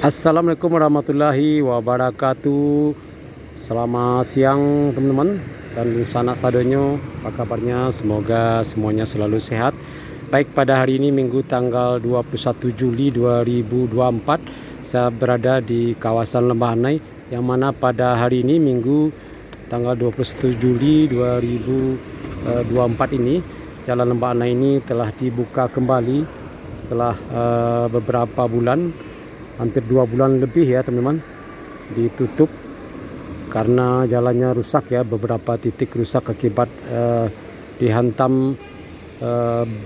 Assalamualaikum warahmatullahi wabarakatuh. Selamat siang teman-teman dan sanak sadonyo, apa kabarnya? Semoga semuanya selalu sehat. Baik, pada hari ini Minggu tanggal 21 Juli 2024 saya berada di kawasan Lembah Anai, yang mana pada hari ini Minggu tanggal 21 Juli 2024 ini Jalan Lembah Anai ini telah dibuka kembali setelah beberapa bulan, hampir 2 bulan lebih ya teman-teman, ditutup karena jalannya rusak ya, beberapa titik rusak akibat dihantam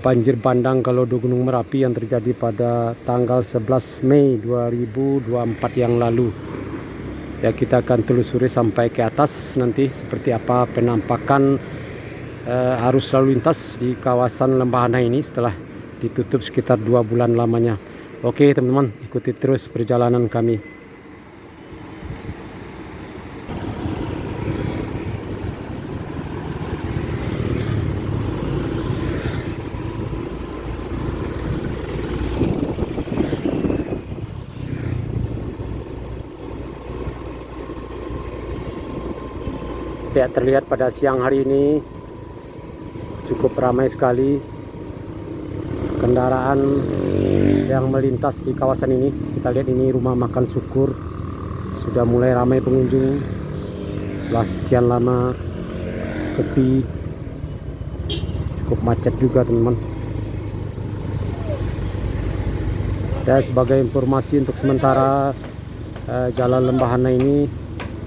banjir bandang Kalodo Gunung Merapi yang terjadi pada tanggal 11 Mei 2024 yang lalu. Ya, kita akan telusuri sampai ke atas nanti seperti apa penampakan arus lalu lintas di kawasan Lembah Anai ini setelah ditutup sekitar 2 bulan lamanya. Oke teman-teman, ikuti terus perjalanan kami. Ya, terlihat pada siang hari ini cukup ramai sekali kendaraan yang melintas di kawasan ini. Kita lihat ini rumah makan Syukur, sudah mulai ramai pengunjung setelah sekian lama sepi, cukup macet juga teman-teman. Dan sebagai informasi untuk sementara, jalan Lembah Anai ini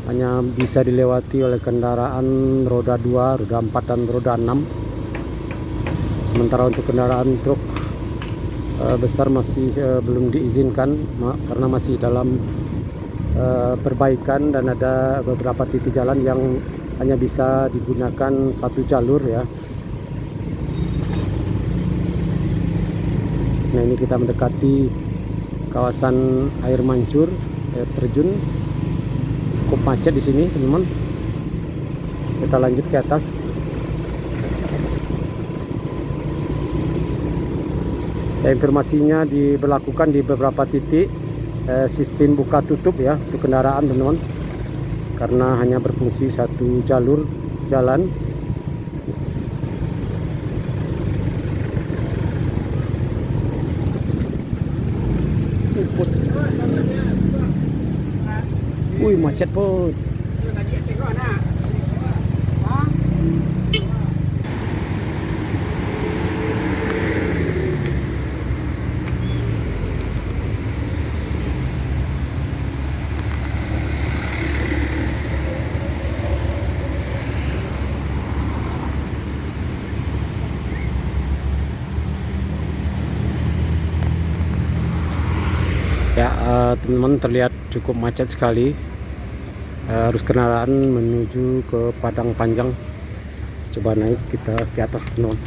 hanya bisa dilewati oleh kendaraan roda 2, roda 4 dan roda 6. Sementara untuk kendaraan truk besar masih belum diizinkan karena masih dalam perbaikan, dan ada beberapa titik jalan yang hanya bisa digunakan satu jalur ya. Nah, ini kita mendekati kawasan air mancur, air terjun. Cukup macet di sini teman-teman. Kita lanjut ke atas. Ya, informasinya diberlakukan di beberapa titik sistem buka tutup ya untuk kendaraan teman-teman, karena hanya berfungsi satu jalur jalan. Wih, macet pun. Ya, teman-teman, terlihat cukup macet sekali arus kendaraan menuju ke Padang Panjang. Coba naik kita ke atas teman-teman.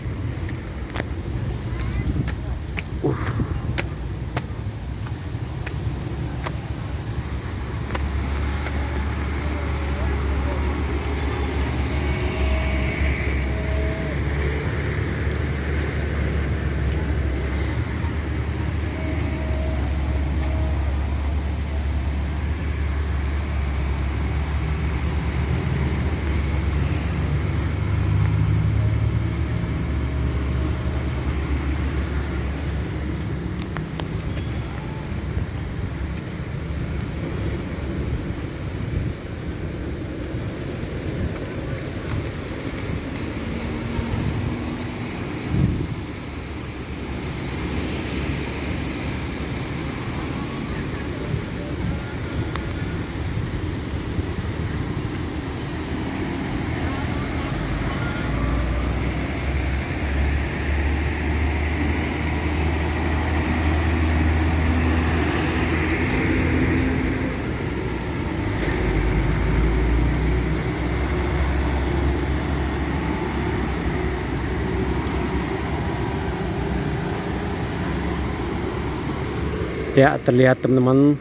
Ya, terlihat teman-teman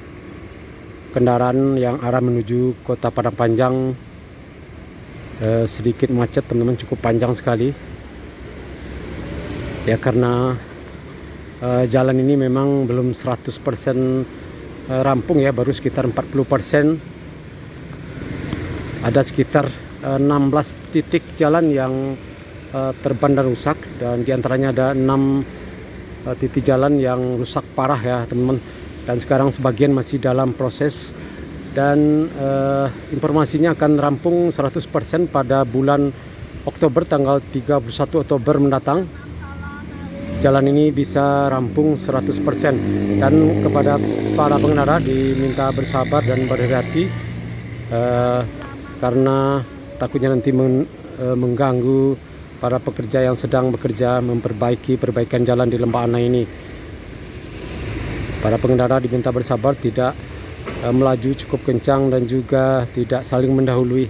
kendaraan yang arah menuju kota Padang Panjang sedikit macet teman-teman, cukup panjang sekali ya, karena jalan ini memang belum 100% rampung ya, baru sekitar 40%. Ada sekitar 16 titik jalan yang terban dan rusak, dan diantaranya ada 6 titik jalan yang rusak parah ya teman-teman, dan sekarang sebagian masih dalam proses, dan informasinya akan rampung 100% pada bulan Oktober, tanggal 31 Oktober mendatang. Jalan ini bisa rampung 100%, dan kepada para pengendara diminta bersabar dan berhati-hati karena takutnya nanti mengganggu para pekerja yang sedang bekerja memperbaiki perbaikan jalan di Lembah Anai ini. Para pengendara diminta bersabar, tidak melaju cukup kencang dan juga tidak saling mendahului.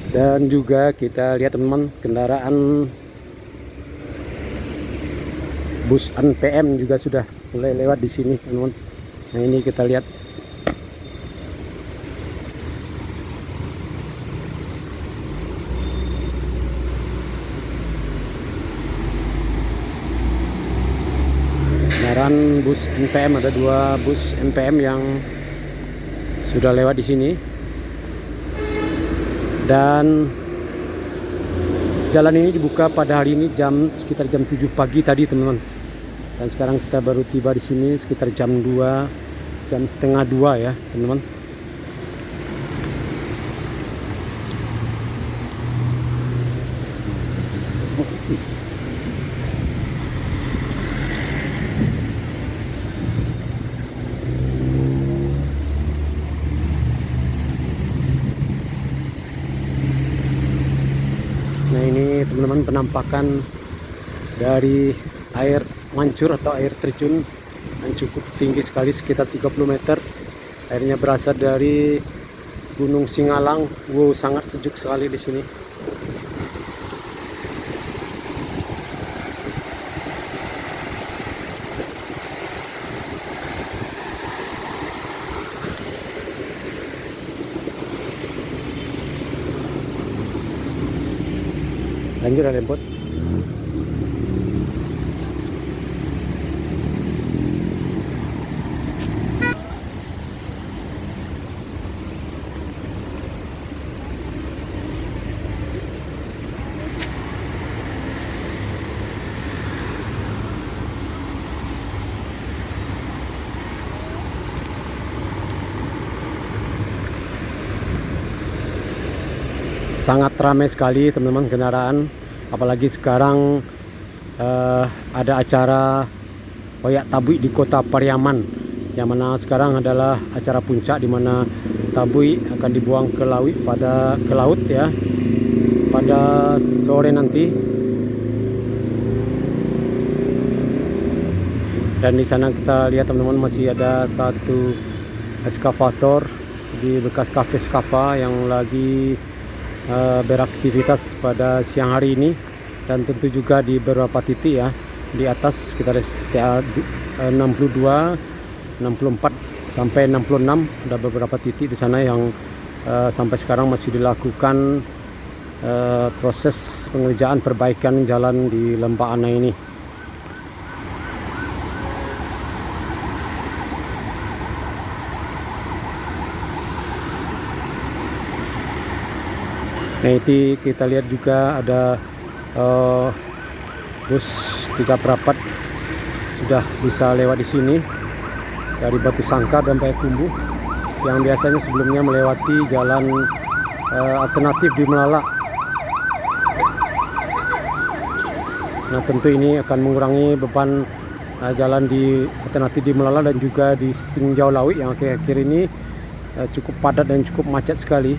Dan juga kita lihat teman-teman, kendaraan bus NPM juga sudah mulai lewat di sini teman-teman. Nah ini kita lihat. Kendaraan bus NPM, ada 2 bus NPM yang sudah lewat di sini. Dan jalan ini dibuka pada hari ini sekitar jam 7 pagi tadi teman-teman. Dan sekarang kita baru tiba di sini sekitar jam 2, jam setengah 2 ya teman-teman. Nah ini teman-teman penampakan dari air mancur atau air terjun yang cukup tinggi sekali, sekitar 30 meter. Airnya berasal dari Gunung Singalang. Wow, sangat sejuk sekali di sini. Lanjut ya lempot. Sangat ramai sekali teman-teman kendaraan, apalagi sekarang ada acara Oyak Tabui di Kota Pariaman, yang mana sekarang adalah acara puncak di mana tabui akan dibuang ke laut ya pada sore nanti. Dan di sana kita lihat teman-teman masih ada satu eskavator di bekas Cafe Skapa yang lagi beraktivitas pada siang hari ini, dan tentu juga di beberapa titik ya di atas sekitar 62, 64 sampai 66 ada beberapa titik di sana yang sampai sekarang masih dilakukan proses pengerjaan perbaikan jalan di Lembah Anai ini. Nah itu kita lihat juga ada bus 3 perapat sudah bisa lewat di sini dari Batu Sangkar dan Payakumbuh, yang biasanya sebelumnya melewati jalan alternatif di Melala. Nah tentu ini akan mengurangi beban jalan di alternatif di Melala dan juga di Tinjau Lawi yang akhir-akhir ini cukup padat dan cukup macet sekali.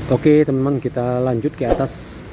Oke teman-teman, kita lanjut ke atas.